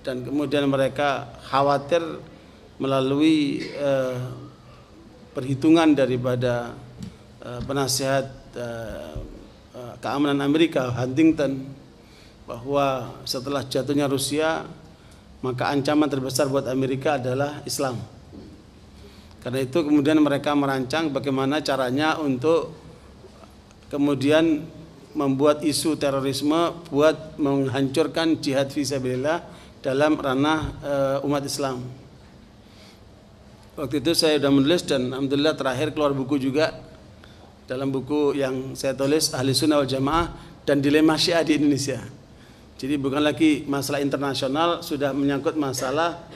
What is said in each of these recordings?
dan kemudian mereka khawatir melalui perhitungan daripada penasihat keamanan Amerika Huntington, bahwa setelah jatuhnya Rusia maka ancaman terbesar buat Amerika adalah Islam. Karena itu kemudian mereka merancang bagaimana caranya untuk kemudian membuat isu terorisme buat menghancurkan jihad fisabilillah dalam ranah umat Islam. Waktu itu saya sudah menulis dan alhamdulillah terakhir keluar buku juga, dalam buku yang saya tulis Ahli Sunnah wal Jamaah dan Dilema Syiah di Indonesia. Jadi bukan lagi masalah internasional, sudah menyangkut masalah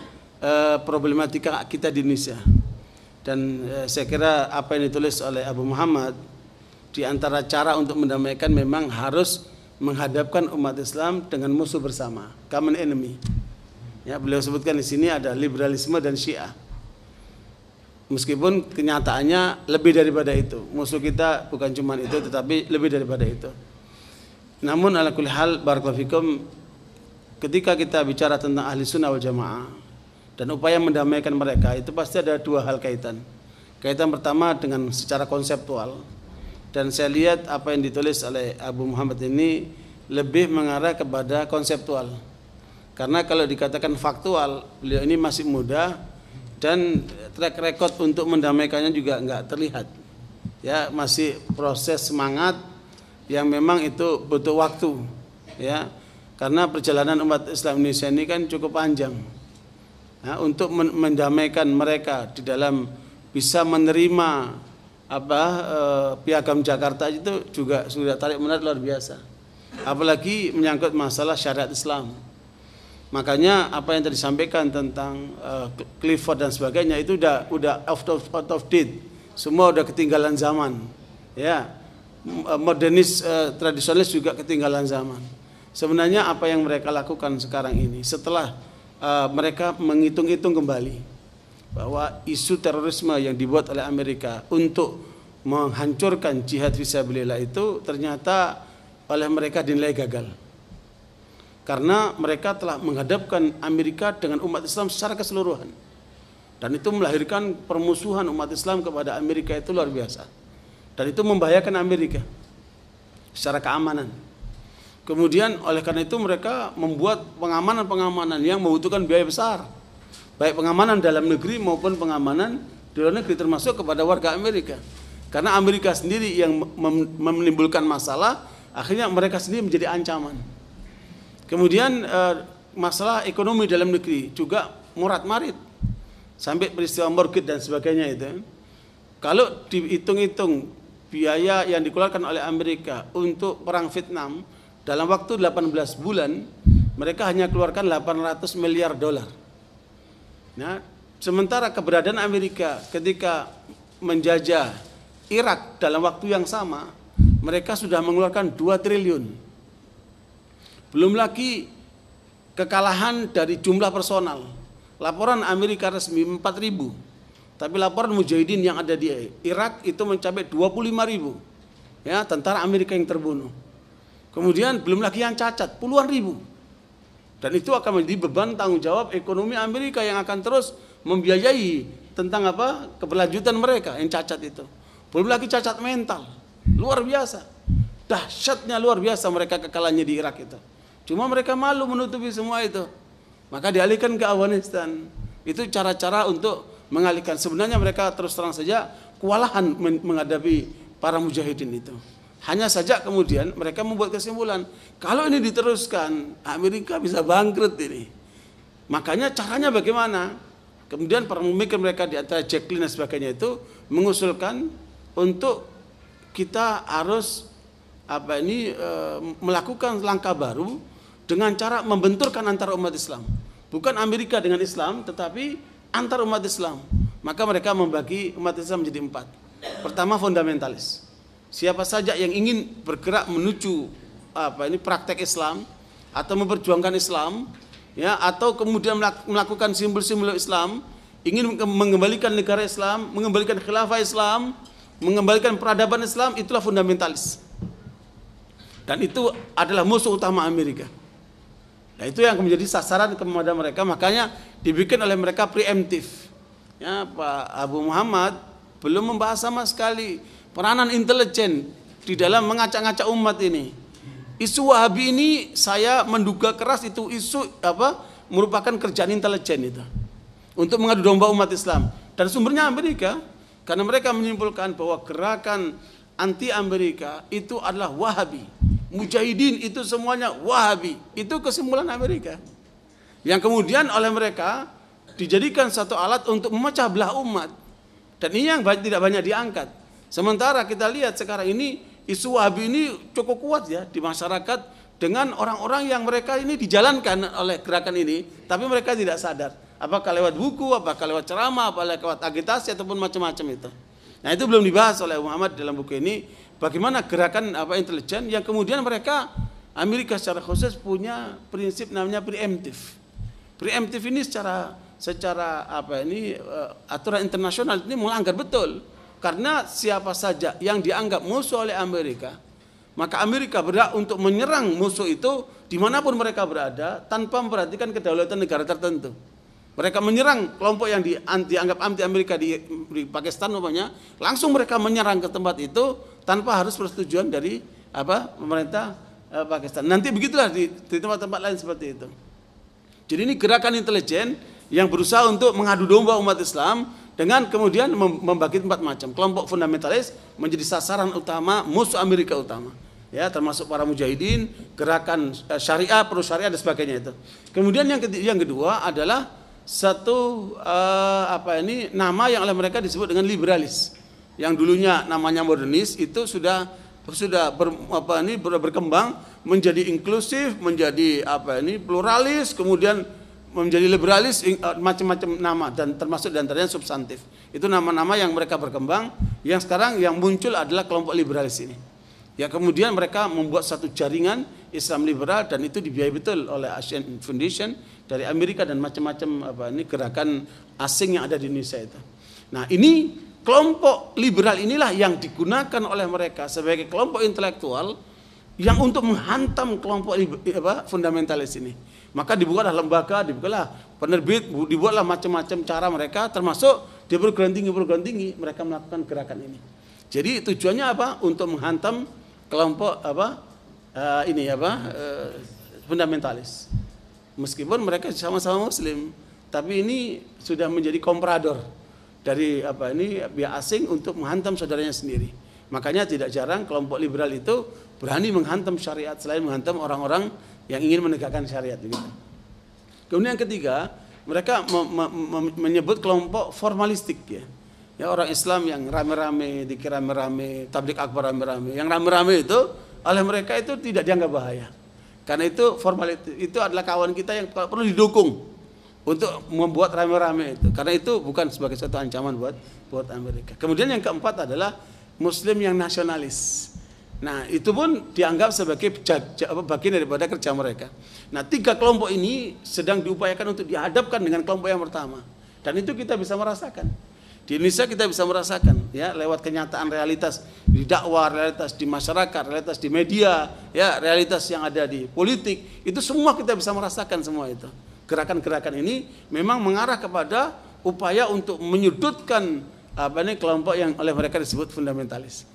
problematika kita di Indonesia. Dan saya kira apa yang ditulis oleh Abu Muhammad, di antara cara untuk mendamaikan memang harus menghadapkan umat Islam dengan musuh bersama, common enemy. Ya, beliau sebutkan di sini ada liberalisme dan Syiah. Meskipun kenyataannya lebih daripada itu. Musuh kita bukan cuma itu, tetapi lebih daripada itu. Namun ala kulli hal, barakallahu fikum, ketika kita bicara tentang ahli sunnah wal jamaah dan upaya mendamaikan mereka, itu pasti ada dua hal kaitan. Kaitan pertama dengan secara konseptual, dan saya lihat apa yang ditulis oleh Abu Muhammad ini lebih mengarah kepada konseptual. Karena kalau dikatakan faktual, beliau ini masih muda dan track record untuk mendamaikannya juga enggak terlihat. Ya, masih proses semangat yang memang itu butuh waktu, ya. Karena perjalanan umat Islam Indonesia ini kan cukup panjang. Nah, untuk mendamaikan mereka di dalam bisa menerima piagam Jakarta itu juga sudah tarik menarik luar biasa. Apalagi menyangkut masalah syariat Islam. Makanya apa yang tadi disampaikan tentang Clifford dan sebagainya itu udah out of date. Semua udah ketinggalan zaman. Ya. Modernis tradisionalis juga ketinggalan zaman. Sebenarnya apa yang mereka lakukan sekarang ini setelah mereka menghitung-hitung kembali bahwa isu terorisme yang dibuat oleh Amerika untuk menghancurkan jihad fisabilillah itu ternyata oleh mereka dinilai gagal. Karena mereka telah menghadapkan Amerika dengan umat Islam secara keseluruhan. Dan itu melahirkan permusuhan umat Islam kepada Amerika itu luar biasa. Dan itu membahayakan Amerika secara keamanan. Kemudian oleh karena itu mereka membuat pengamanan-pengamanan yang membutuhkan biaya besar. Baik pengamanan dalam negeri maupun pengamanan di luar negeri, termasuk kepada warga Amerika. Karena Amerika sendiri yang menimbulkan masalah, akhirnya mereka sendiri menjadi ancaman. Kemudian masalah ekonomi dalam negeri juga morat-marit. Sampai peristiwa mortgage dan sebagainya itu. Kalau dihitung-hitung biaya yang dikeluarkan oleh Amerika untuk perang Vietnam dalam waktu 18 bulan, mereka hanya keluarkan 800 miliar dolar. Nah, sementara keberadaan Amerika ketika menjajah Irak dalam waktu yang sama, mereka sudah mengeluarkan 2 triliun. Belum lagi kekalahan dari jumlah personal. Laporan Amerika resmi 4.000. Tapi laporan mujahidin yang ada di Irak itu mencapai 25.000. Ya, tentara Amerika yang terbunuh. Kemudian belum lagi yang cacat, puluhan ribu. Dan itu akan menjadi beban tanggung jawab ekonomi Amerika yang akan terus membiayai tentang keberlanjutan mereka yang cacat itu. Belum lagi cacat mental, luar biasa. Dahsyatnya luar biasa mereka kekalahannya di Irak itu. Cuma mereka malu menutupi semua itu. Maka dialihkan ke Afghanistan. Itu cara-cara untuk mengalihkan. Sebenarnya mereka terus terang saja kewalahan menghadapi para mujahidin itu. Hanya saja kemudian mereka membuat kesimpulan, kalau ini diteruskan, Amerika bisa bangkrut ini. Makanya caranya bagaimana? Kemudian para pemikir mereka di antara Jacqueline dan sebagainya itu mengusulkan untuk kita harus melakukan langkah baru dengan cara membenturkan antara umat Islam. Bukan Amerika dengan Islam, tetapi antar umat Islam. Maka mereka membagi umat Islam menjadi 4. Pertama, fundamentalis. Siapa saja yang ingin bergerak menuju praktek Islam atau memperjuangkan Islam, ya, atau kemudian melakukan simbol-simbol Islam, ingin mengembalikan negara Islam, mengembalikan khilafah Islam, mengembalikan peradaban Islam, itulah fundamentalis. Dan itu adalah musuh utama Amerika. Nah, itu yang menjadi sasaran kepada mereka, makanya dibikin oleh mereka preemptif. Ya, Pak Abu Muhammad belum membahas sama sekali peranan intelijen di dalam mengacak-ngacak umat ini. Isu Wahabi ini saya menduga keras itu isu merupakan kerjaan intelijen itu untuk mengadu domba umat Islam, dan sumbernya Amerika, karena mereka menyimpulkan bahwa gerakan anti Amerika itu adalah Wahabi. Mujahidin itu semuanya Wahabi. Itu kesimpulan Amerika, yang kemudian oleh mereka dijadikan satu alat untuk memecah belah umat. Dan ini yang tidak banyak diangkat. Sementara kita lihat sekarang ini isu Wahabi ini cukup kuat ya di masyarakat, dengan orang-orang yang mereka ini dijalankan oleh gerakan ini, tapi mereka tidak sadar. Apakah lewat buku, apakah lewat ceramah, apakah lewat agitasi ataupun macam-macam itu. Nah, itu belum dibahas oleh Muhammad dalam buku ini. Bagaimana gerakan intelijen yang kemudian mereka, Amerika secara khusus punya prinsip namanya preemptif. Preemptif ini secara aturan internasional ini melanggar betul, karena siapa saja yang dianggap musuh oleh Amerika, maka Amerika berhak untuk menyerang musuh itu dimanapun mereka berada tanpa memperhatikan kedaulatan negara tertentu. Mereka menyerang kelompok yang dianggap anti Amerika di Pakistan umpamanya, langsung mereka menyerang ke tempat itu tanpa harus persetujuan dari pemerintah Pakistan. Nanti begitulah di tempat-tempat lain seperti itu. Jadi ini gerakan intelijen yang berusaha untuk mengadu domba umat Islam, dengan kemudian membagi tempat macam. Kelompok fundamentalis menjadi sasaran utama musuh Amerika utama. Ya, termasuk para mujahidin, gerakan syariah, pro syariah dan sebagainya itu. Kemudian yang kedua adalah satu nama yang oleh mereka disebut dengan liberalis. Yang dulunya namanya modernis, itu sudah berkembang menjadi inklusif, menjadi pluralis, kemudian menjadi liberalis, macam-macam nama, dan termasuk diantaranya substantif. Itu nama-nama yang mereka berkembang, yang sekarang yang muncul adalah kelompok liberalis ini. Ya, kemudian mereka membuat satu jaringan Islam liberal, dan itu dibiayai betul oleh Asian Foundation dari Amerika dan macam-macam gerakan asing yang ada di Indonesia itu. Nah, ini kelompok liberal inilah yang digunakan oleh mereka sebagai kelompok intelektual yang untuk menghantam kelompok fundamentalis ini. Maka dibuatlah lembaga, dibuatlah penerbit, dibuatlah macam-macam cara mereka, termasuk di perguruan tinggi mereka melakukan gerakan ini. Jadi tujuannya apa? Untuk menghantam kelompok fundamentalis. Meskipun mereka sama-sama Muslim, tapi ini sudah menjadi komprador dari pihak asing untuk menghantam saudaranya sendiri. Makanya tidak jarang kelompok liberal itu berani menghantam syariat selain menghantam orang-orang yang ingin menegakkan syariat begitu. Kemudian yang ketiga, mereka menyebut kelompok formalistik ya. Ya, orang Islam yang rame-rame, dikir rame-rame, tablik akbar rame-rame. Yang rame-rame itu oleh mereka itu tidak dianggap bahaya. Karena itu formalistik itu adalah kawan kita yang perlu didukung untuk membuat rame-rame itu. Karena itu bukan sebagai suatu ancaman buat Amerika. Kemudian yang keempat adalah Muslim yang nasionalis. Nah, itu pun dianggap sebagai bagian daripada kerja mereka. Nah, tiga kelompok ini sedang diupayakan untuk dihadapkan dengan kelompok yang pertama. Dan itu kita bisa merasakan. Di Indonesia kita bisa merasakan ya, lewat kenyataan realitas di dakwah, realitas di masyarakat, realitas di media, ya, realitas yang ada di politik, itu semua kita bisa merasakan semua itu. Gerakan-gerakan ini memang mengarah kepada upaya untuk menyudutkan kelompok yang oleh mereka disebut fundamentalis.